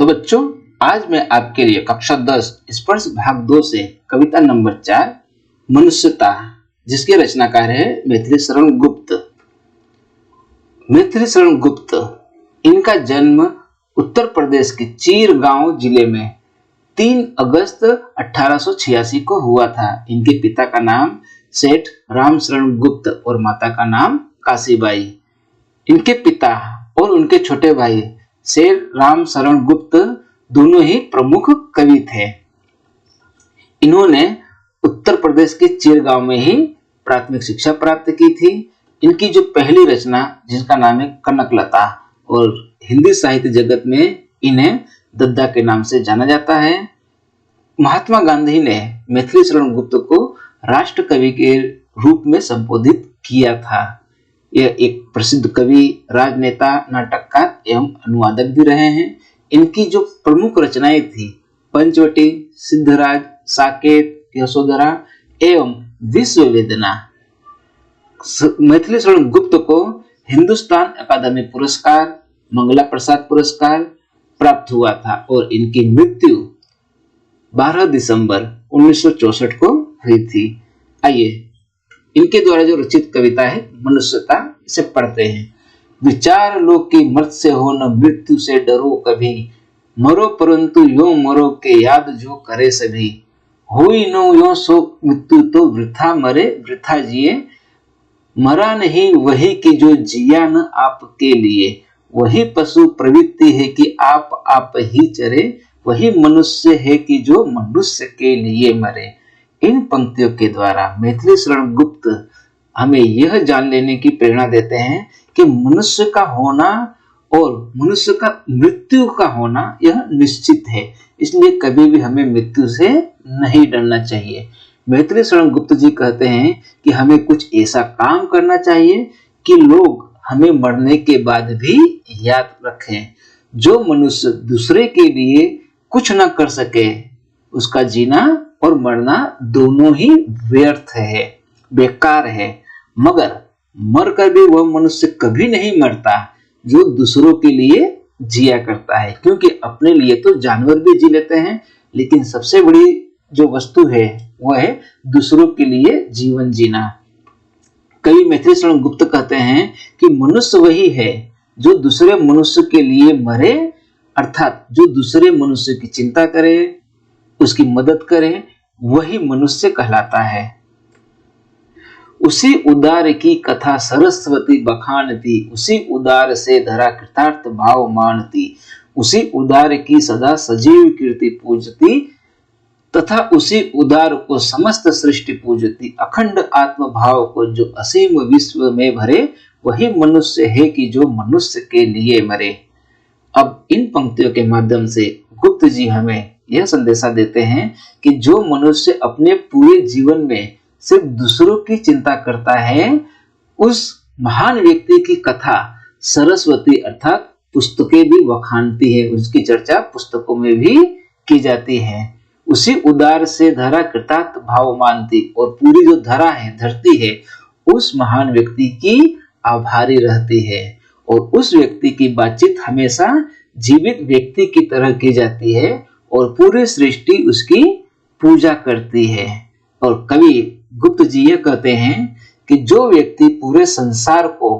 तो बच्चों, आज मैं आपके लिए कक्षा 10 स्पर्श भाग 2 से कविता नंबर 4 मनुष्यता, जिसके रचनाकार है मैथिली शरण गुप्त। मैथिली शरण गुप्त, इनका जन्म उत्तर प्रदेश के चीरगांव जिले में 3 अगस्त 1886 को हुआ था। इनके पिता का नाम सेठ रामशरण गुप्त और माता का नाम काशीबाई। इनके पिता और उनके छोटे भाई सेठ रामशरण गुप्त दोनों ही प्रमुख कवि थे। इन्होंने उत्तर प्रदेश के चीरगांव में ही प्राथमिक शिक्षा प्राप्त की थी। इनकी जो पहली रचना, जिसका नाम है कनकलता, और हिंदी साहित्य जगत में इन्हें दद्दा के नाम से जाना जाता है। महात्मा गांधी ने मैथिली शरण गुप्त को राष्ट्र कवि के रूप में संबोधित किया था। यह एक प्रसिद्ध कवि, राजनेता, नाटककार एवं अनुवादक भी रहे हैं। इनकी जो प्रमुख रचनाएं थी पंचवटी, सिद्धराज, साकेत, यशोधरा एवं विश्व वेदना। मैथिली शरण गुप्त को हिंदुस्तान अकादमी पुरस्कार, मंगला प्रसाद पुरस्कार प्राप्त हुआ था और इनकी मृत्यु 12 दिसंबर 1964 को हुई थी। आइए इनके द्वारा जो रचित कविता है मनुष्यता, इसे पढ़ते हैं। विचार लो कि मृत से हो न मृत्यु से डरो कभी, मरो परंतु यो मरो के याद जो करे सभी। होई न यो सो मृत्यु तो वृथा मरे वृथा जिए, मरा नहीं वही कि जो जिया न आपके लिए। वही पशु प्रवृत्ति है कि आप ही चरे, वही मनुष्य है कि जो मनुष्य के लिए मरे। इन पंक्तियों के द्वारा मैथिली शरण गुप्त हमें यह जान लेने की प्रेरणा देते हैं कि मनुष्य का होना और मनुष्य का मृत्यु का होना यह निश्चित है, इसलिए कभी भी हमें मृत्यु से नहीं डरना चाहिए। मैथिली शरण गुप्त जी कहते हैं कि हमें कुछ ऐसा काम करना चाहिए कि लोग हमें मरने के बाद भी याद रखें। जो मनुष्य दूसरे के लिए कुछ ना कर सके, उसका जीना और मरना दोनों ही व्यर्थ है, बेकार है। मगर मरकर भी वह मनुष्य कभी नहीं मरता जो दूसरों के लिए जिया करता है, क्योंकि अपने लिए तो जानवर भी जी लेते हैं, लेकिन सबसे बड़ी जो वस्तु है वह है दूसरों के लिए जीवन जीना। कवि मैथिली शरण गुप्त कहते हैं कि मनुष्य वही है जो दूसरे मनुष्य के लिए मरे, अर्थात जो दूसरे मनुष्य की चिंता करे, उसकी मदद करे, वही मनुष्य कहलाता है। उसी उदार की कथा सरस्वती बखानती, उसी उदार से धरा कृतार्थ भाव मानती। उसी उदार की सदा सजीव कीर्ति पूजती, तथा उसी उदार को समस्त सृष्टि पूजती। अखंड आत्म भाव को जो असीम विश्व में भरे, वही मनुष्य है कि जो मनुष्य के लिए मरे। अब इन पंक्तियों के माध्यम से गुप्त जी हमें यह संदेशा देते हैं कि जो मनुष्य अपने पूरे जीवन में सिर्फ दूसरों की चिंता करता है, उस महान व्यक्ति की कथा सरस्वती अर्थात पुस्तकें भी वखानती है, उसकी चर्चा पुस्तकों में भी की जाती है। उसी उदार से धरा कृतार्थ भाव मानती, और पूरी जो धरा है, धरती है, उस महान व्यक्ति की आभारी रहती है, और उस व्यक्ति की बातचीत हमेशा जीवित व्यक्ति की तरह की जाती है, और पूरी सृष्टि उसकी पूजा करती है। और कवि गुप्त जी ये कहते हैं कि जो व्यक्ति पूरे संसार को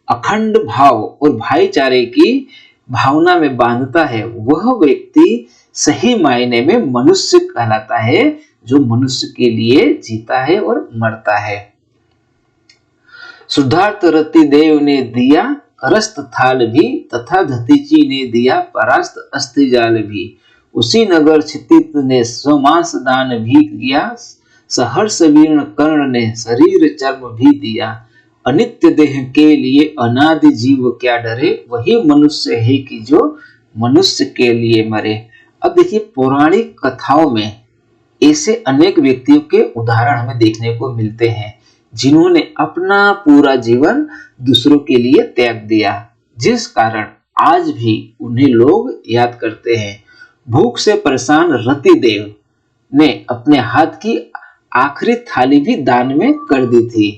अखंड भाव और भाईचारे की भावना में बांधता है, वह व्यक्ति सही मायने में मनुष्य कहलाता है, जो मनुष्य के लिए जीता है और मरता है। शुद्धार्थ रति देव ने दिया करस्त थाल भी, तथा धतीची ने दिया परास्त अस्थि जाल भी। उसी नगर क्षितित ने स्वमांस दान भी किया, सहर्ष वीर्ण कर्ण ने शरीर चर्म भी दिया। अनित्य देह के लिए अनादि जीव क्या डरे, वही मनुष्य है कि जो मनुष्य के लिए मरे। अब देखिए, पौराणिक कथाओं में ऐसे अनेक व्यक्तियों के उदाहरण हमें देखने को मिलते हैं, जिन्होंने अपना पूरा जीवन दूसरों के लिए त्याग दिया, जिस कारण आज भी उन्हें लोग याद करते हैं। भूख से परेशान रति देव ने अपने हाथ की आखिरी थाली भी दान में कर दी थी।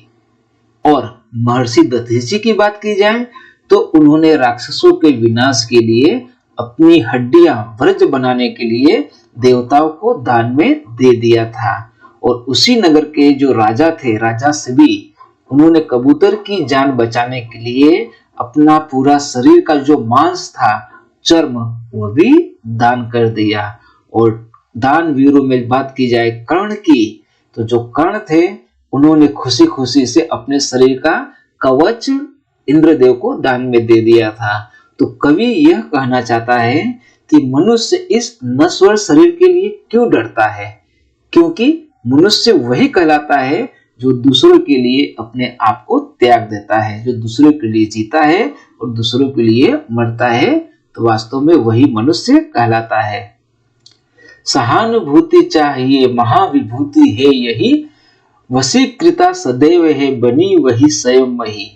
और महर्षि दधीची की बात की जाए तो उन्होंने राक्षसों के विनाश के लिए अपनी हड्डियां वज्र बनाने के लिए देवताओं को दान में दे दिया था। और उसी नगर के जो राजा थे, राजा शिवी, उन्होंने कबूतर की जान बचाने के लिए अपना पूरा शरीर का जो मांस था, चर्म, वो भी दान कर दिया। और दान वीरों में बात की जाए कर्ण की, तो जो कर्ण थे उन्होंने खुशी खुशी से अपने शरीर का कवच इंद्रदेव को दान में दे दिया था। तो कवि यह कहना चाहता है कि मनुष्य इस नश्वर शरीर के लिए क्यों डरता है, क्योंकि मनुष्य वही कहलाता है जो दूसरों के लिए अपने आप को त्याग देता है, जो दूसरों के लिए जीता है और दूसरों के लिए मरता है, तो वास्तव में वही मनुष्य कहलाता है। सहानुभूति चाहिए महाविभूति है यही, वशीकृता सदैव है बनी वही स्वयंमयी।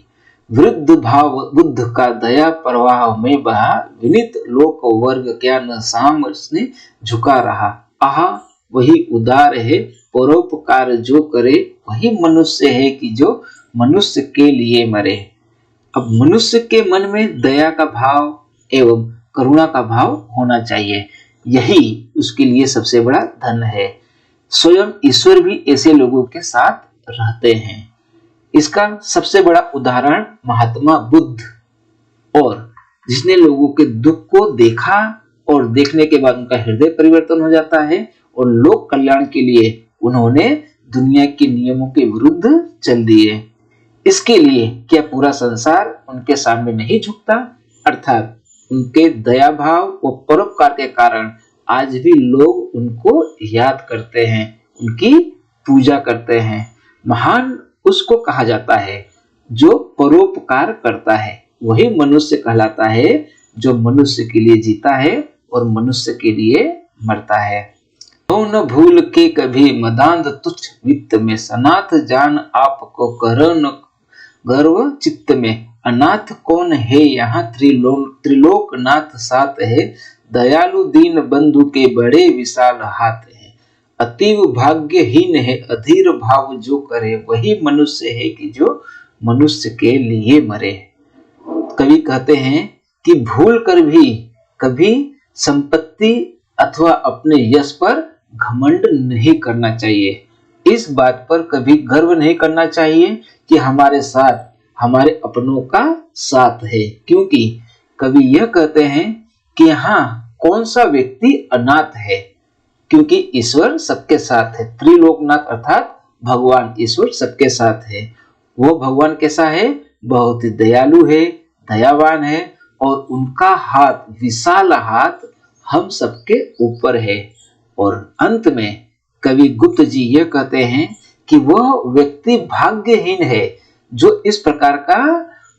वृद्ध भाव बुद्ध का दया प्रवाह में बहा, विनीत लोक वर्ग क्या न सामने झुका रहा। आहा वही उदार है परोपकार जो करे, वही मनुष्य है कि जो मनुष्य के लिए मरे। अब मनुष्य के मन में दया का भाव एवं करुणा का भाव होना चाहिए, यही उसके लिए सबसे बड़ा धन है। स्वयं ईश्वर भी ऐसे लोगों के साथ रहते हैं। इसका सबसे बड़ा उदाहरण महात्मा बुद्ध, और जिसने लोगों के दुख को देखा और देखने के बाद उनका हृदय परिवर्तन हो जाता है और लोक कल्याण के लिए उन्होंने दुनिया के नियमों के विरुद्ध चल दिए। इसके लिए क्या पूरा संसार उनके सामने नहीं झुकता? अर्थात उनके दया भाव व परोपकार के कारण आज भी लोग उनको याद करते हैं, उनकी पूजा करते हैं। महान उसको कहा जाता है जो परोपकार करता है, वही मनुष्य कहलाता है जो मनुष्य के लिए जीता है और मनुष्य के लिए मरता है। न भूल के कभी मदांध तुच्छ वित्त में, सनाथ जान आपको करण गर्व चित्त में। अनाथ कौन है यहाँ त्रिलोकनाथ साथ है, दयालु दीन बंधु के बड़े विशाल हाथ है। अतीव भाग्यहीन है अधीर भाव जो करे, वही मनुष्य है कि जो मनुष्य के लिए मरे। कवि कहते हैं कि भूल कर भी कभी संपत्ति अथवा अपने यश पर घमंड नहीं करना चाहिए। इस बात पर कभी गर्व नहीं करना चाहिए कि हमारे साथ हमारे अपनों का साथ है, क्योंकि कवि यह कहते हैं कि यहाँ कौन सा व्यक्ति अनाथ है, क्योंकि ईश्वर सबके साथ है। त्रिलोकनाथ अर्थात भगवान ईश्वर सबके साथ है। वो भगवान कैसा है? बहुत ही दयालु है, दयावान है, और उनका हाथ, विशाल हाथ हम सबके ऊपर है। और अंत में कवि गुप्त जी यह कहते हैं कि वह व्यक्ति भाग्यहीन है जो इस प्रकार का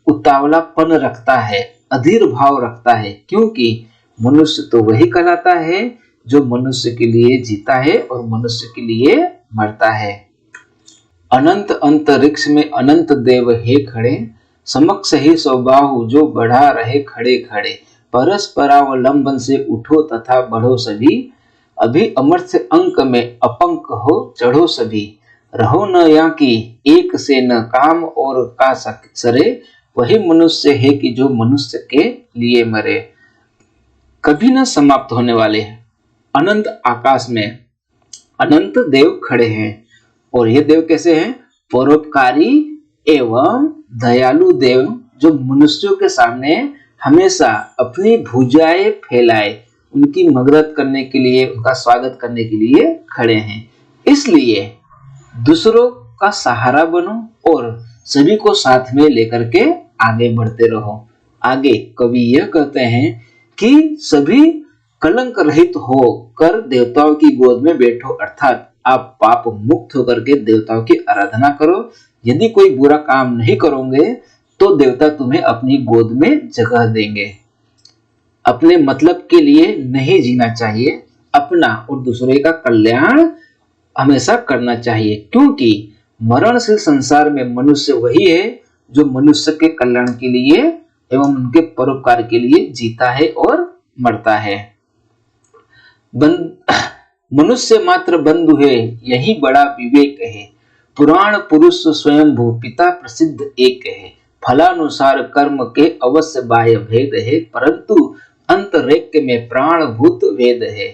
उतावलापन रखता है, अधीर भाव रखता है, क्योंकि मनुष्य तो वही कहलाता है जो मनुष्य के लिए जीता है और मनुष्य के लिए मरता है। अनंत अंतरिक्ष में अनंत देव हे खड़े, समक्ष ही स्वबाहु जो बढ़ा रहे खड़े खड़े। परस्परावलंबन से उठो तथा बढ़ो सभी, अभी अमर्त्य अंक में अपंक हो चढ़ो सभी। रहो न या कि एक से न काम और का सरे, वही मनुष्य है कि जो मनुष्य के लिए मरे। कभी न समाप्त होने वाले अनंत आकाश में अनंत देव खड़े हैं, और ये देव कैसे हैं? परोपकारी एवं दयालु देव, जो मनुष्यों के सामने हमेशा अपनी भुजाएं फैलाए, उनकी मदद करने के लिए, उनका स्वागत करने के लिए खड़े हैं। इसलिए दूसरों का सहारा बनो और सभी को साथ में लेकर के आगे बढ़ते रहो। आगे कवि यह कहते हैं कि सभी कलंक रहित होकर देवताओं की गोद में बैठो, अर्थात आप पाप मुक्त होकर के देवताओं की आराधना करो। यदि कोई बुरा काम नहीं करोगे तो देवता तुम्हें अपनी गोद में जगह देंगे। अपने मतलब के लिए नहीं जीना चाहिए, अपना और दूसरे का कल्याण हमेशा करना चाहिए, क्योंकि मरणशील संसार में मनुष्य वही है जो मनुष्य के कल्याण के लिए एवं उनके परोपकार के लिए जीता है और मरता है। मनुष्य मात्र बंधु है यही बड़ा विवेक है, पुराण पुरुष स्वयंभू पिता प्रसिद्ध एक है। फलानुसार कर्म के अवश्य बाह्य भेद है, परंतु अंतरेक्य में प्राणभूत वेद है।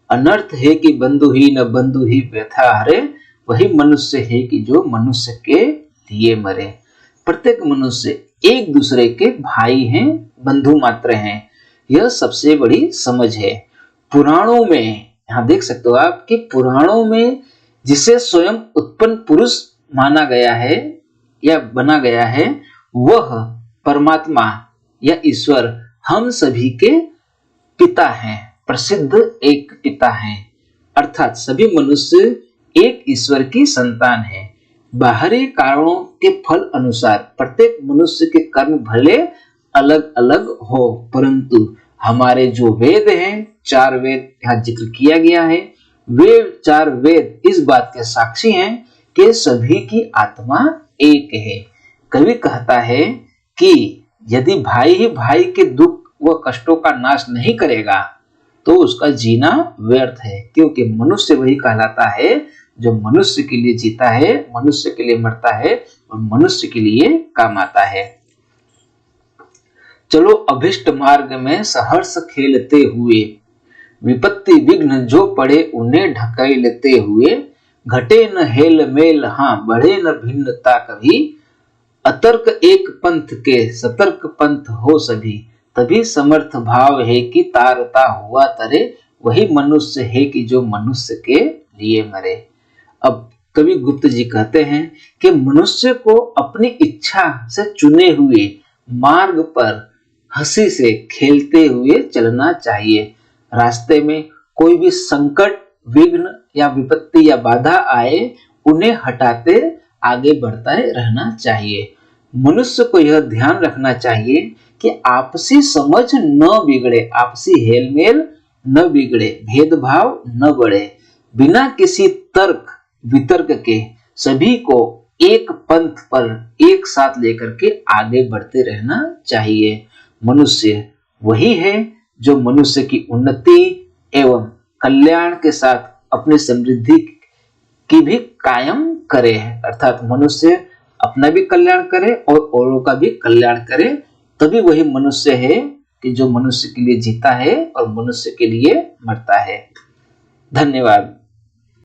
अनर्थ है कि बंधु ही न बंधु ही व्यथा हरे, वही मनुष्य है कि जो मनुष्य के लिए मरे। प्रत्येक मनुष्य एक दूसरे के भाई हैं, बंधु मात्र हैं। यह सबसे बड़ी समझ है। पुराणों में यहाँ देख सकते हो आप कि पुराणों में जिसे स्वयं उत्पन्न पुरुष माना गया है या बना गया है, वह परमात्मा या ईश्वर हम सभी के पिता हैं, प्रसिद्ध एक पिता हैं। अर्थात सभी मनुष्य एक ईश्वर की संतान है। बाहरी कारणों के फल अनुसार प्रत्येक मनुष्य के कर्म भले अलग अलग हो, परंतु हमारे जो वेद हैं, 4 वेद यहाँ जिक्र किया गया है, वे 4 वेद इस बात के साक्षी हैं कि सभी की आत्मा एक है। कवि कहता है कि यदि भाई ही भाई के दुख व कष्टों का नाश नहीं करेगा तो उसका जीना व्यर्थ है, क्योंकि मनुष्य वही कहलाता है जो मनुष्य के लिए जीता है, मनुष्य के लिए मरता है और मनुष्य के लिए काम आता है। चलो अभिष्ट मार्ग में सहर्ष खेलते हुए, विपत्ति विघ्न जो पड़े उन्हें ढकेलते हुए, घटे न हेल मेल हाँ बढ़े न भिन्नता कभी, अतर्क एक पंथ के सतर्क पंथ हो सभी, तभी समर्थ भाव है कि तारता हुआ तरे, वही मनुष्य है कि जो मनुष्य के लिए मरे। अब कवि गुप्त जी कहते हैं कि मनुष्य को अपनी इच्छा से चुने हुए मार्ग पर हंसी से खेलते हुए चलना चाहिए। रास्ते में कोई भी संकट, विघ्न या विपत्ति या बाधा आए, उन्हें हटाते आगे बढ़ता रहना चाहिए। मनुष्य को यह ध्यान रखना चाहिए कि आपसी समझ न बिगड़े, आपसी हेलमेल न बिगड़े, भेदभाव न बढ़े। बिना किसी तर्क वितर्क के सभी को एक पंथ पर एक साथ लेकर के आगे बढ़ते रहना चाहिए। मनुष्य वही है जो मनुष्य की उन्नति एवं कल्याण के साथ अपनी समृद्धि की भी कायम करे, अर्थात मनुष्य अपना भी कल्याण करे और औरों का भी कल्याण करे, तभी वही मनुष्य है कि जो मनुष्य के लिए जीता है और मनुष्य के लिए मरता है। धन्यवाद।